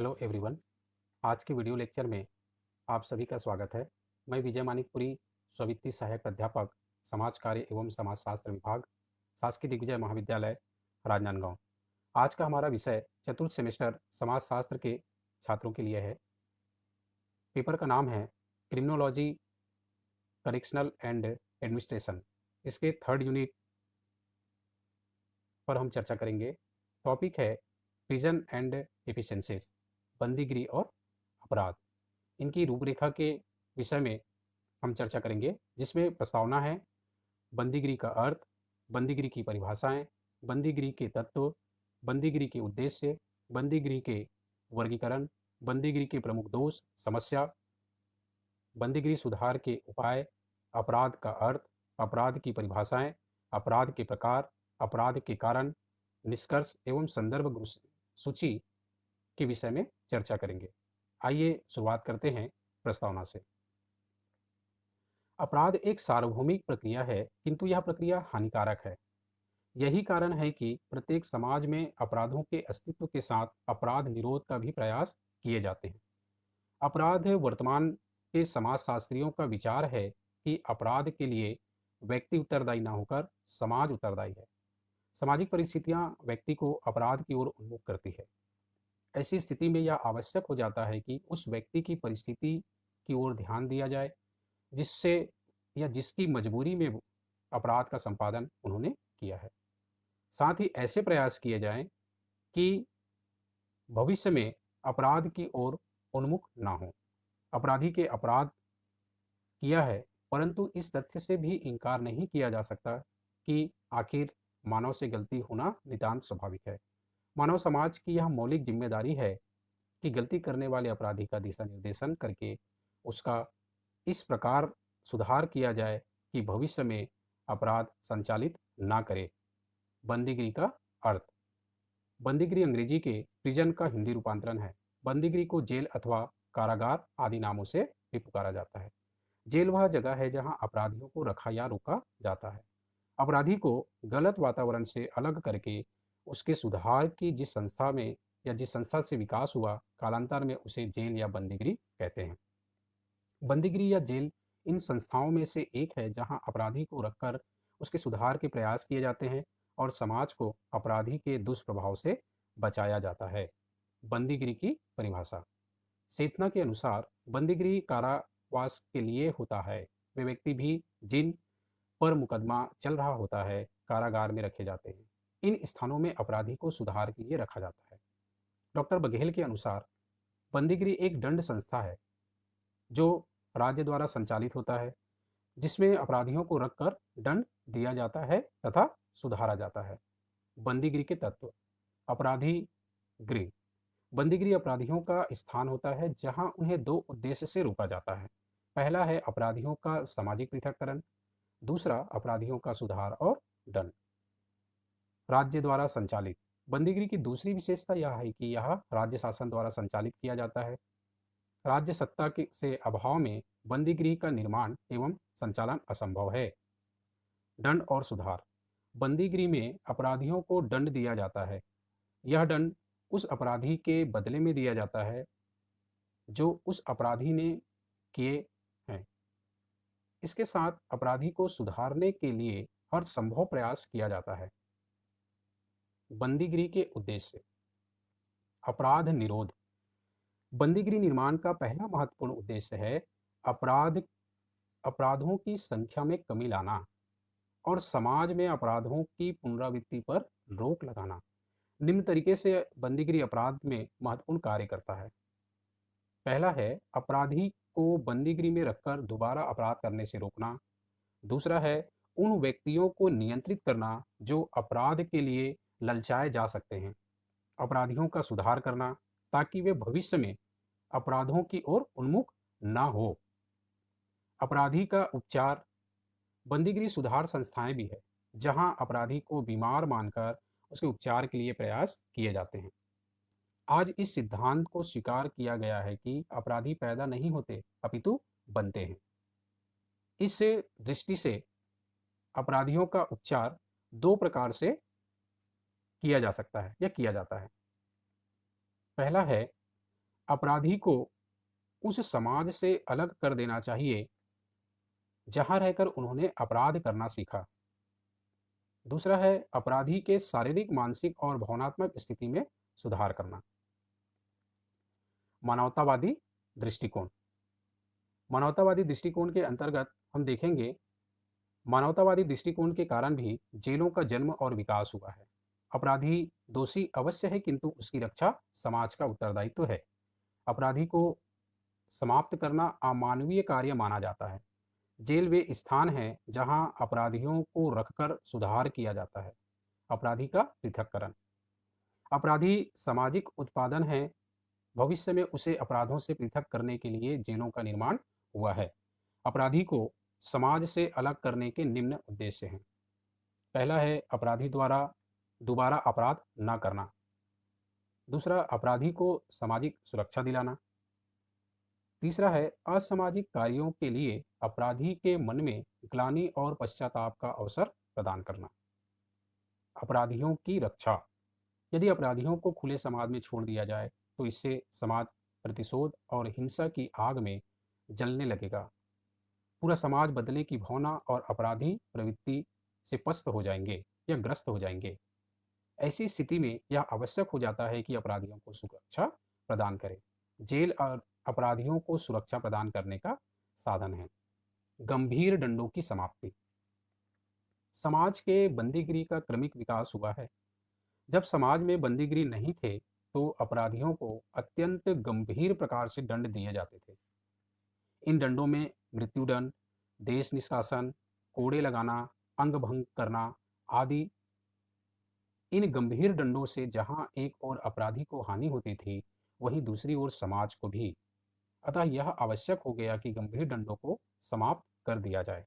Hello everyone. आज की video lecture में आप सभी का स्वागत है। मैं विजय मानिकपुरी, स्ववित्तीय सहायक प्राध्यापक, समाज कार्य एवं समाजशास्त्र विभाग, शासकीय दिग्विजय महाविद्यालय, राजनांदगांव। आज का हमारा विषय चतुर्थ सेमेस्टर समाजशास्त्र के छात्रों के लिए है। पेपर का नाम है क्रिमिनोलॉजी, करेक्शनल एंड एडमिनिस्ट्रेशन। इसके थर्ड यूनिट पर हम चर्चा करेंगे। टॉपिक है प्रिजन एंड एफिशिएंसीज, बंदीगिरी और अपराध। इनकी रूपरेखा के विषय में हम चर्चा करेंगे, जिसमें प्रस्तावना है बंदीगिरी का अर्थ, बंदीगिरी की परिभाषाएं, बंदीगिरी के तत्व, बंदीगिरी के उद्देश्य, बंदीगिरी के वर्गीकरण, बंदीगिरी के प्रमुख दोष, समस्या, बंदीगिरी सुधार के उपाय, अपराध का अर्थ, अपराध की परिभाषाएं, अपराध के प्रकार, अपराध के कारण, निष्कर्ष एवं संदर्भ सूची के विषय में चर्चा करेंगे। आइए शुरुआत करते हैं प्रस्तावना से। अपराध एक सार्वभौमिक प्रक्रिया है, किंतु यह प्रक्रिया हानिकारक है। यही कारण है कि प्रत्येक समाज में अपराधों के अस्तित्व के साथ अपराध निरोध का भी प्रयास किए जाते हैं। अपराध वर्तमान के समाजशास्त्रियों का विचार है कि अपराध के लिए व्यक्ति उत्तरदायी न होकर समाज उत्तरदायी है। सामाजिक परिस्थितियां व्यक्ति को अपराध की ओर उन्मुख करती है। ऐसी स्थिति में यह आवश्यक हो जाता है कि उस व्यक्ति की परिस्थिति की ओर ध्यान दिया जाए, जिससे या जिसकी मजबूरी में अपराध का संपादन उन्होंने किया है। साथ ही ऐसे प्रयास किए जाएं कि भविष्य में अपराध की ओर उन्मुख ना हो। अपराधी के अपराध किया है, परंतु इस तथ्य से भी इनकार नहीं किया जा सकता कि आखिर मानव से गलती होना नितांत स्वाभाविक है। मानव समाज की यह मौलिक जिम्मेदारी है कि गलती करने वाले अपराधी का दिशा निर्देशन करके उसका इस प्रकार सुधार किया जाए कि भविष्य में अपराध संचालित ना करे। बंदीगिरी का अर्थ। बंदीगिरी अंग्रेजी के प्रिजन का हिंदी रूपांतरण है। बंदीगिरी को जेल अथवा कारागार आदि नामों से भी पुकारा जाता है। जेल वह जगह है जहां अपराधियों को रखा या रोका जाता है। अपराधी को गलत वातावरण से अलग करके उसके सुधार की जिस संस्था में या जिस संस्था से विकास हुआ, कालांतर में उसे जेल या बंदीगिरी कहते हैं। बंदीगिरी या जेल इन संस्थाओं में से एक है जहां अपराधी को रखकर उसके सुधार के प्रयास किए जाते हैं और समाज को अपराधी के दुष्प्रभाव से बचाया जाता है। बंदीगिरी की परिभाषा। चेतना के अनुसार बंदीगिरी कारावास के लिए होता है। वे व्यक्ति भी जिन पर मुकदमा चल रहा होता है कारागार में रखे जाते हैं। इन स्थानों में अपराधी को सुधार के लिए रखा जाता है। डॉक्टर बघेल के अनुसार बंदीगिरी एक दंड संस्था है जो राज्य द्वारा संचालित होता है, जिसमें अपराधियों को रखकर दंड दिया जाता है तथा सुधारा जाता है। बंदीगिरी के तत्व। अपराधी गृह। बंदीगिरी अपराधियों का स्थान होता है जहां उन्हें दो उद्देश्य से रोका जाता है। पहला है अपराधियों का सामाजिक पृथक्करण, दूसरा अपराधियों का सुधार और दंड। राज्य द्वारा संचालित। बंदीगिरी की दूसरी विशेषता यह है कि यह राज्य शासन द्वारा संचालित किया जाता है। राज्य सत्ता के से अभाव में बंदीगृह का निर्माण एवं संचालन असंभव है। दंड और सुधार। बंदीगृह में अपराधियों को दंड दिया जाता है। यह दंड उस अपराधी के बदले में दिया जाता है जो उस अपराधी ने किए हैं। इसके साथ अपराधी को सुधारने के लिए हर संभव प्रयास किया जाता है। बंदीगृह के उद्देश्य। अपराध निरोध। बंदीगृह निर्माण का पहला महत्वपूर्ण उद्देश्य है अपराधों की संख्या में कमी लाना और समाज में अपराधों की पुनरावृत्ति पर रोक लगाना। निम्न तरीके से बंदीगृह अपराध में महत्वपूर्ण कार्य करता है। पहला है अपराधी को बंदीगृह में रखकर दोबारा अपराध करने से रोकना। दूसरा है उन व्यक्तियों को नियंत्रित करना जो अपराध के लिए ललचाए जा सकते हैं। अपराधियों का सुधार करना ताकि वे भविष्य में अपराधों की ओर उन्मुख ना हो। अपराधी का उपचार। बंदीगृह सुधार संस्थाएं भी है जहां अपराधी को बीमार मानकर उसके उपचार के लिए प्रयास किए जाते हैं। आज इस सिद्धांत को स्वीकार किया गया है कि अपराधी पैदा नहीं होते अपितु बनते हैं। इस दृष्टि से अपराधियों का उपचार दो प्रकार से किया जा सकता है या किया जाता है। पहला है अपराधी को उस समाज से अलग कर देना चाहिए जहां रहकर उन्होंने अपराध करना सीखा। दूसरा है अपराधी के शारीरिक, मानसिक और भावनात्मक स्थिति में सुधार करना। मानवतावादी दृष्टिकोण। मानवतावादी दृष्टिकोण के अंतर्गत हम देखेंगे, मानवतावादी दृष्टिकोण के कारण भी जेलों का जन्म और विकास हुआ है। अपराधी दोषी अवश्य है, किंतु उसकी रक्षा समाज का उत्तरदायित्व है। अपराधी को समाप्त करना अमानवीय कार्य माना जाता है। जेल वे स्थान हैं जहां अपराधियों को रखकर सुधार किया जाता है। अपराधी का पृथक्करण। अपराधी सामाजिक उत्पादन है। भविष्य में उसे अपराधों से पृथक करने के लिए जेलों का निर्माण हुआ है। अपराधी को समाज से अलग करने के निम्न उद्देश्य हैं। पहला है अपराधी द्वारा दोबारा अपराध न करना। दूसरा, अपराधी को सामाजिक सुरक्षा दिलाना। तीसरा है असामाजिक कार्यों के लिए अपराधी के मन में ग्लानि और पश्चाताप का अवसर प्रदान करना। अपराधियों की रक्षा। यदि अपराधियों को खुले समाज में छोड़ दिया जाए तो इससे समाज प्रतिशोध और हिंसा की आग में जलने लगेगा। पूरा समाज बदले की भावना और अपराधी प्रवृत्ति से पस्त हो जाएंगे या ग्रस्त हो जाएंगे। ऐसी स्थिति में यह आवश्यक हो जाता है कि अपराधियों को सुरक्षा प्रदान करें। जेल और अपराधियों को सुरक्षा प्रदान करने का साधन है। गंभीर दंडों की समाप्ति। समाज के बंदीगिरी का क्रमिक विकास हुआ है। जब समाज में बंदीगिरी नहीं थे तो अपराधियों को अत्यंत गंभीर प्रकार से दंड दिए जाते थे। इन दंडों में मृत्युदंड, देश निष्कासन, कोड़े लगाना, अंग भंग करना आदि। इन गंभीर दंडों से जहां एक ओर अपराधी को हानि होती थी, वहीं दूसरी ओर समाज को भी। अतः यह आवश्यक हो गया कि गंभीर दंडों को समाप्त कर दिया जाए।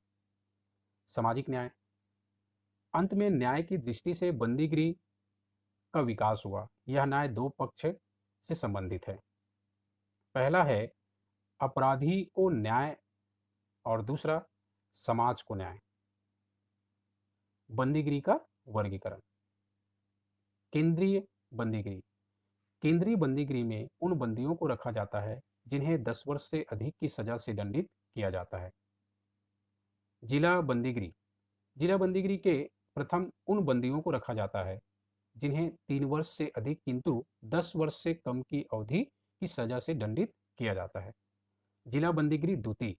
सामाजिक न्याय। अंत में न्याय की दृष्टि से बंदीगिरी का विकास हुआ। यह न्याय दो पक्ष से संबंधित है। पहला है अपराधी को न्याय और दूसरा समाज को न्याय। बंदीगिरी का वर्गीकरण। केंद्रीय बंदीगिरी। केंद्रीय बंदीगिरी में उन बंदियों को रखा जाता है जिन्हें 10 वर्ष से अधिक की सजा से दंडित किया जाता है। जिला बंदीगिरी। जिला बंदीगिरी के प्रथम उन बंदियों को रखा जाता है जिन्हें 3 वर्ष से अधिक किंतु 10 वर्ष से कम की अवधि की सजा से दंडित किया जाता है। जिला बंदीगिरी द्वितीय।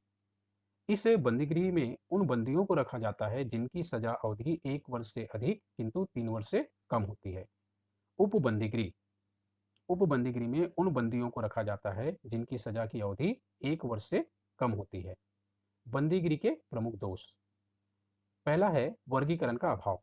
इस बंदीगिरी में उन बंदियों को रखा जाता है जिनकी सजा अवधि 1 वर्ष से अधिक किंतु 3 वर्ष से कम होती है। उप बंदीगिरी। उप बंदीगिरी में उन बंदियों को रखा जाता है जिनकी सजा की अवधि 1 वर्ष से कम होती है। बंदीगिरी के प्रमुख दोष। पहला है वर्गीकरण का अभाव।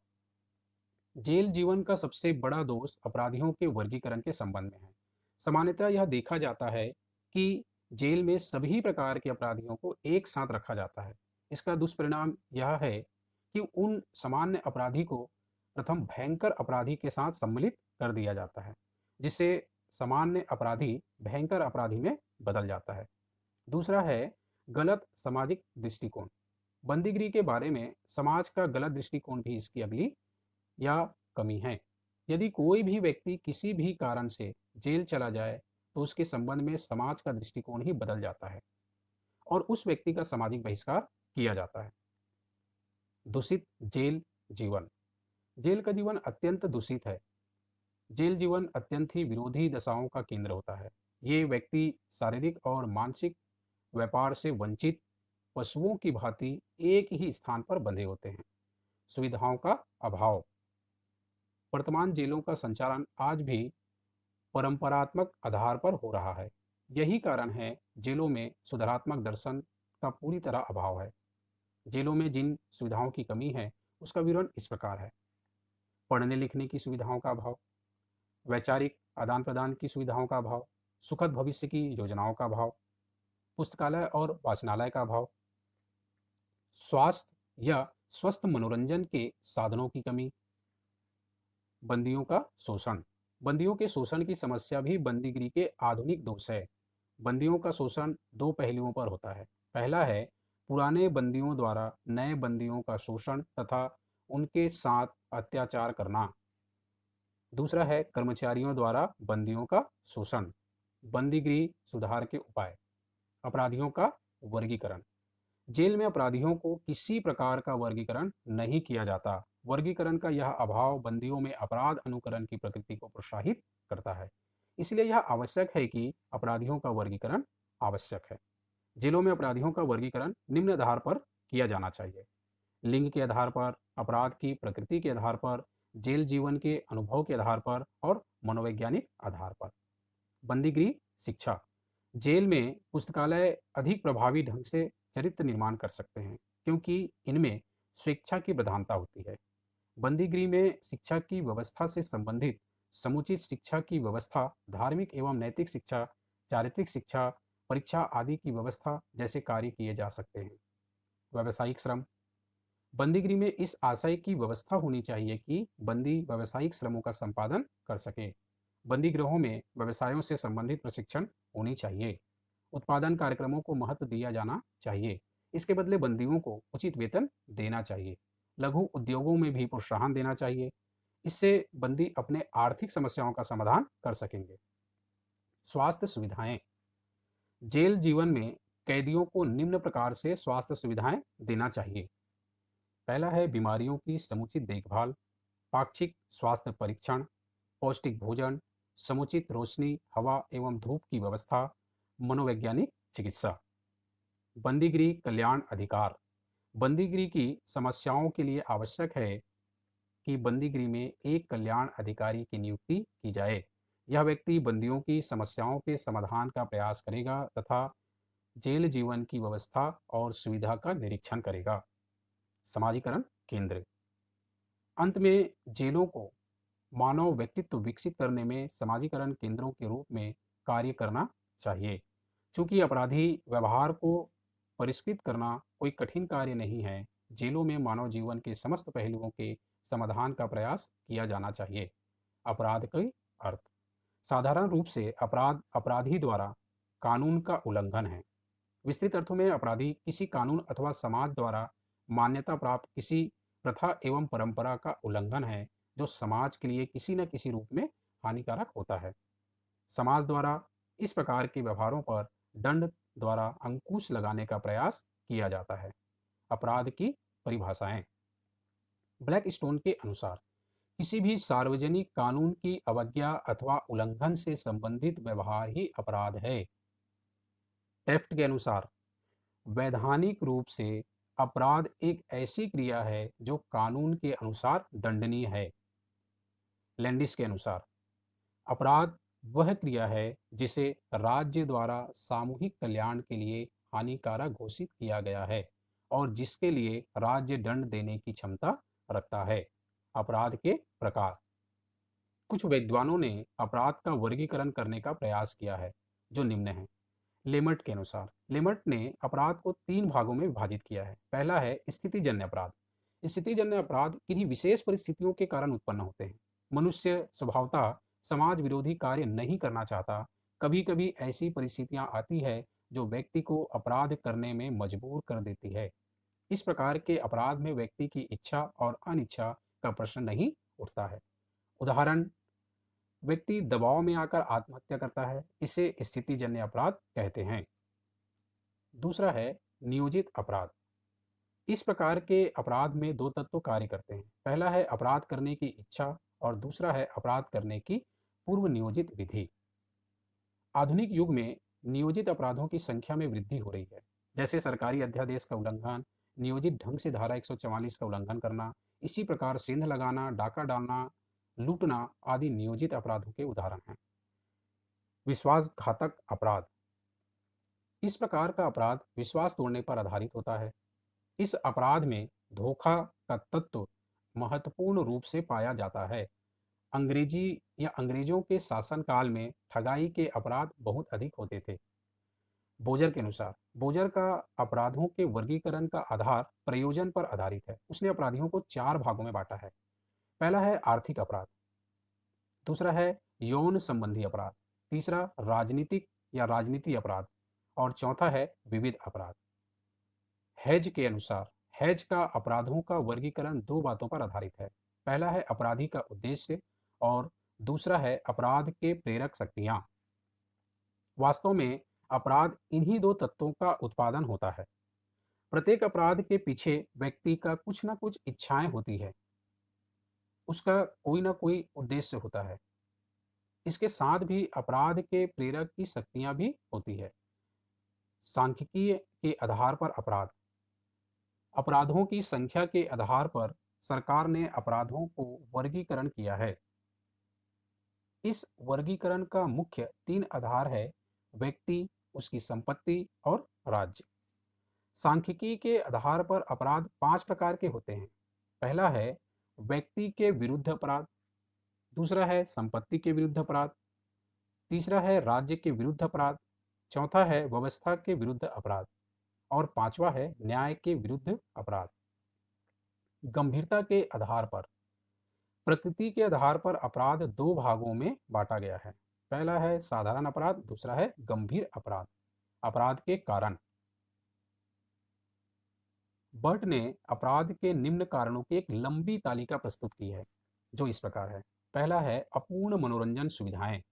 जेल जीवन का सबसे बड़ा दोष अपराधियों के वर्गीकरण के संबंध में है। सामान्यतः यह देखा जाता है कि जेल में सभी प्रकार के अपराधियों को एक साथ रखा जाता है। इसका दुष्परिणाम यह है कि उन सामान्य अपराधी को प्रथम भयंकर अपराधी के साथ सम्मिलित कर दिया जाता है, जिससे सामान्य अपराधी भयंकर अपराधी में बदल जाता है। दूसरा है गलत सामाजिक दृष्टिकोण। बंदीगिरी के बारे में समाज का गलत दृष्टिकोण भी इसकी अगली या कमी है। यदि कोई भी व्यक्ति किसी भी कारण से जेल चला जाए तो उसके संबंध में समाज का दृष्टिकोण ही बदल जाता है और उस व्यक्ति का सामाजिक बहिष्कार किया जाता है। दूषित जेल जीवन। जेल का जीवन अत्यंत दूषित है। जेल जीवन अत्यंत ही विरोधी दशाओं का केंद्र होता है। ये व्यक्ति शारीरिक और मानसिक व्यापार से वंचित पशुओं की भांति एक ही स्थान पर बंधे होते हैं। सुविधाओं का अभाव। वर्तमान जेलों का संचालन आज भी परंपरात्मक आधार पर हो रहा है। यही कारण है जेलों में सुधारात्मक दर्शन का पूरी तरह अभाव है। जेलों में जिन सुविधाओं की कमी है उसका विवरण इस प्रकार है। पढ़ने लिखने की सुविधाओं का अभाव, वैचारिक आदान प्रदान की सुविधाओं का अभाव, सुखद भविष्य की योजनाओं का अभाव, पुस्तकालय और वाचनालय का अभाव, स्वास्थ्य या स्वस्थ मनोरंजन के साधनों की कमी। बंदियों का शोषण। बंदियों के शोषण की समस्या भी बंदीगिरी के आधुनिक दोष है। बंदियों का शोषण दो पहलुओं पर होता है। पहला है पुराने बंदियों द्वारा नए बंदियों का शोषण तथा उनके साथ अत्याचार करना। दूसरा है कर्मचारियों द्वारा बंदियों का शोषण। बंदीगृह सुधार के उपाय। अपराधियों का वर्गीकरण। जेल में अपराधियों को किसी प्रकार का वर्गीकरण नहीं किया जाता। वर्गीकरण का यह अभाव बंदियों में अपराध अनुकरण की प्रकृति को प्रोत्साहित करता है। इसलिए यह आवश्यक है कि अपराधियों का वर्गीकरण आवश्यक है। जेलों में अपराधियों का वर्गीकरण निम्न आधार पर किया जाना चाहिए: लिंग के आधार पर, अपराध की प्रकृति के आधार पर, जेल जीवन के अनुभव के आधार पर और मनोवैज्ञानिक आधार पर। बंदीगृह शिक्षा। जेल में पुस्तकालय अधिक प्रभावी ढंग से चरित्र निर्माण कर सकते हैं, क्योंकि इनमें स्वेच्छा की प्रधानता होती है। बंदीगृह में शिक्षा की व्यवस्था से संबंधित समुचित शिक्षा की व्यवस्था, धार्मिक एवं नैतिक शिक्षा, चारित्रिक शिक्षा, परीक्षा आदि की व्यवस्था जैसे कार्य किए जा सकते हैं। व्यावसायिक श्रम। बंदीगृह में इस आशय की व्यवस्था होनी चाहिए कि बंदी व्यावसायिक श्रमों का संपादन कर सके। बंदी गृहों में व्यवसायों से संबंधित प्रशिक्षण होनी चाहिए। उत्पादन कार्यक्रमों को महत्व दिया जाना चाहिए। इसके बदले बंदियों को उचित वेतन देना चाहिए। लघु उद्योगों में भी प्रोत्साहन देना चाहिए। इससे बंदी अपने आर्थिक समस्याओं का समाधान कर सकेंगे। स्वास्थ्य सुविधाएं। जेल जीवन में कैदियों को निम्न प्रकार से स्वास्थ्य सुविधाएं देना चाहिए। पहला है बीमारियों की समुचित देखभाल, पाक्षिक स्वास्थ्य परीक्षण, पौष्टिक भोजन, समुचित रोशनी, हवा एवं धूप की व्यवस्था, मनोवैज्ञानिक चिकित्सा। बंदीगृह कल्याण अधिकार। बंदीगृह की समस्याओं के लिए आवश्यक है कि बंदीगृह में एक कल्याण अधिकारी की नियुक्ति की जाए। यह व्यक्ति बंदियों की समस्याओं के समाधान का प्रयास करेगा तथा जेल जीवन की व्यवस्था और सुविधा का निरीक्षण करेगा। समाजीकरण केंद्र। अंत में जेलों को मानव व्यक्तित्व विकसित करने में समाजीकरण केंद्रों के रूप में कार्य करना चाहिए। चूंकि अपराधी व्यवहार को परिष्कृत करना कोई कठिन कार्य नहीं है, जेलों में मानव जीवन के समस्त पहलुओं के समाधान का प्रयास किया जाना चाहिए। अपराध के अर्थ। साधारण रूप से अपराध अपराधी द्वारा कानून का उल्लंघन है। विस्तृत अर्थों में अपराधी किसी कानून अथवा समाज द्वारा मान्यता प्राप्त किसी प्रथा एवं परंपरा का उल्लंघन है, जो समाज के लिए किसी न किसी रूप में हानिकारक होता है। समाज द्वारा इस प्रकार के व्यवहारों पर दंड द्वारा अंकुश लगाने का प्रयास किया जाता है। अपराध की परिभाषाएं। ब्लैक स्टोन के अनुसार किसी भी सार्वजनिक कानून की अवज्ञा अथवा उल्लंघन से संबंधित व्यवहार ही अपराध है। टेफ्ट के अनुसार वैधानिक रूप से अपराध एक ऐसी क्रिया है जो कानून के अनुसार दंडनीय है। लैंडिस के अनुसार अपराध वह क्रिया है जिसे राज्य द्वारा सामूहिक कल्याण के लिए हानिकारक घोषित किया गया है और जिसके लिए राज्य दंड देने की क्षमता रखता है। अपराध के प्रकार। कुछ विद्वानों ने अपराध का वर्गीकरण करने का प्रयास किया है, जो निम्न है। लेमट के अनुसार लेमट ने अपराध को 3 भागों में विभाजित किया है। पहला है स्थितिजन्य अपराध। स्थितिजन्य अपराध किन्हीं विशेष परिस्थितियों के कारण उत्पन्न होते हैं। मनुष्य स्वभावतः समाज विरोधी कार्य नहीं करना चाहता। कभी कभी ऐसी परिस्थितियां आती है जो व्यक्ति को अपराध करने में मजबूर कर देती है। इस प्रकार के अपराध में व्यक्ति की इच्छा और अनिच्छा का प्रश्न नहीं उठता है। उदाहरण, व्यक्ति दबाव में आकर आत्महत्या करता है, इसे स्थितिजन्य अपराध कहते हैं। दूसरा है नियोजित अपराध। इस प्रकार के अपराध में 2 तत्व कार्य करते हैं। पहला है अपराध करने की इच्छा और दूसरा है अपराध करने की पूर्व नियोजित विधि। आधुनिक युग में नियोजित अपराधों की संख्या में वृद्धि हो रही है, जैसे सरकारी अध्यादेश का उल्लंघन, नियोजित ढंग से धारा 144 का उल्लंघन करना, इसी प्रकार सेंध लगाना, डाका डालना, लूटना आदि नियोजित अपराधों के उदाहरण हैं। विश्वासघातक अपराध। इस प्रकार का अपराध विश्वास तोड़ने पर आधारित होता है। इस अपराध में धोखा का तत्व महत्वपूर्ण रूप से पाया जाता है। अंग्रेजी या अंग्रेजों के शासनकाल में ठगाई के अपराध बहुत अधिक होते थे। बोजर के अनुसार बोजर का अपराधों के वर्गीकरण का आधार प्रयोजन पर आधारित है। उसने अपराधियों को 4 भागों में बांटा है। पहला है आर्थिक अपराध, दूसरा है यौन संबंधी अपराध, तीसरा राजनीतिक या राजनीति अपराध और चौथा है विविध अपराध। हेज के अनुसार हेज का अपराधों का वर्गीकरण 2 बातों पर आधारित है। पहला है अपराधी का उद्देश्य और दूसरा है अपराध के प्रेरक शक्तियां। वास्तव में अपराध इन्हीं दो तत्वों का उत्पादन होता है। प्रत्येक अपराध के पीछे व्यक्ति का कुछ ना कुछ इच्छाएं होती है, उसका कोई ना कोई उद्देश्य होता है। इसके साथ भी अपराध के प्रेरक की शक्तियां भी होती है। सांख्यिकीय के आधार पर अपराध, अपराधों की संख्या के आधार पर सरकार ने अपराधों को वर्गीकरण किया है। इस वर्गीकरण का मुख्य तीन आधार है: व्यक्ति, उसकी संपत्ति और राज्य। सांख्यिकी के आधार पर अपराध पांच प्रकार के होते हैं। पहला है व्यक्ति के विरुद्ध अपराध, दूसरा है संपत्ति के विरुद्ध अपराध, तीसरा है राज्य के विरुद्ध अपराध, चौथा है व्यवस्था के विरुद्ध अपराध और पांचवा है न्याय के विरुद्ध अपराध। गंभीरता के आधार पर, प्रकृति के आधार पर अपराध दो भागों में बांटा गया है। पहला है साधारण अपराध, दूसरा है गंभीर अपराध। अपराध के कारण, बर्ट ने अपराध के निम्न कारणों की एक लंबी तालिका प्रस्तुत की है, जो इस प्रकार है। पहला है अपूर्ण मनोरंजन सुविधाएं,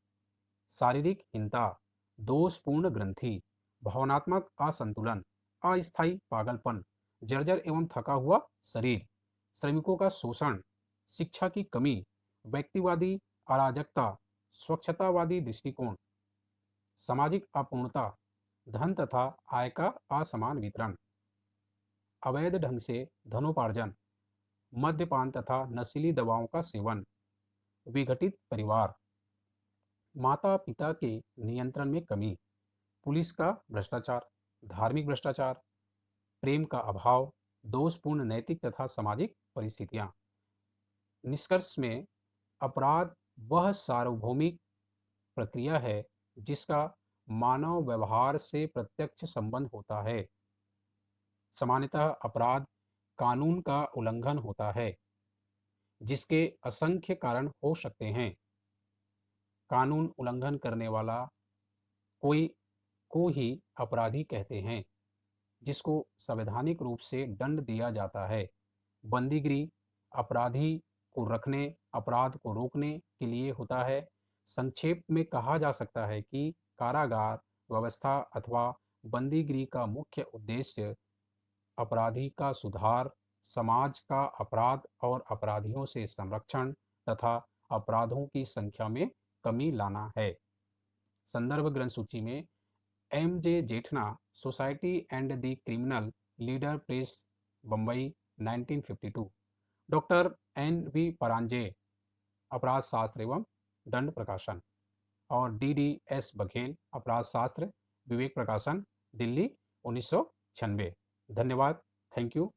शारीरिक हिंसा, दोषपूर्ण ग्रंथि, भावनात्मक असंतुलन, अस्थायी पागलपन, जर्जर एवं थका हुआ शरीर, श्रमिकों का शोषण, शिक्षा की कमी, व्यक्तिवादी अराजकता, स्वच्छतावादी दृष्टिकोण, सामाजिक अपूर्णता, धन तथा आय का असमान वितरण, अवैध ढंग से धनोपार्जन, मद्यपान तथा नशीली दवाओं का सेवन, विघटित परिवार, माता पिता के नियंत्रण में कमी, पुलिस का भ्रष्टाचार, धार्मिक भ्रष्टाचार, प्रेम का अभाव, दोषपूर्ण नैतिक तथा सामाजिक परिस्थितियां। निष्कर्ष में, अपराध वह सार्वभौमिक प्रक्रिया है जिसका मानव व्यवहार से प्रत्यक्ष संबंध होता है। सामान्यतः अपराध कानून का उल्लंघन होता है, जिसके असंख्य कारण हो सकते हैं। कानून उल्लंघन करने वाला कोई को ही अपराधी कहते हैं, जिसको संवैधानिक रूप से दंड दिया जाता है। बंदीगिरी अपराधी को रखने, अपराध को रोकने के लिए होता है। संक्षेप में कहा जा सकता है कि कारागार व्यवस्था अथवा बंदीगिरी का मुख्य उद्देश्य अपराधी का सुधार, समाज का अपराध और अपराधियों से संरक्षण तथा अपराधों की संख्या में कमी लाना है। संदर्भ ग्रंथ सूची में M J Jethna, society and the criminal leader press, Bombay 1952। Doctor N V Paranjape, अपराध शास्त्र एवं दंड प्रकाशन, और डी डी एस बघेल, अपराध शास्त्र, विवेक प्रकाशन, दिल्ली 1996। धन्यवाद। Thank you.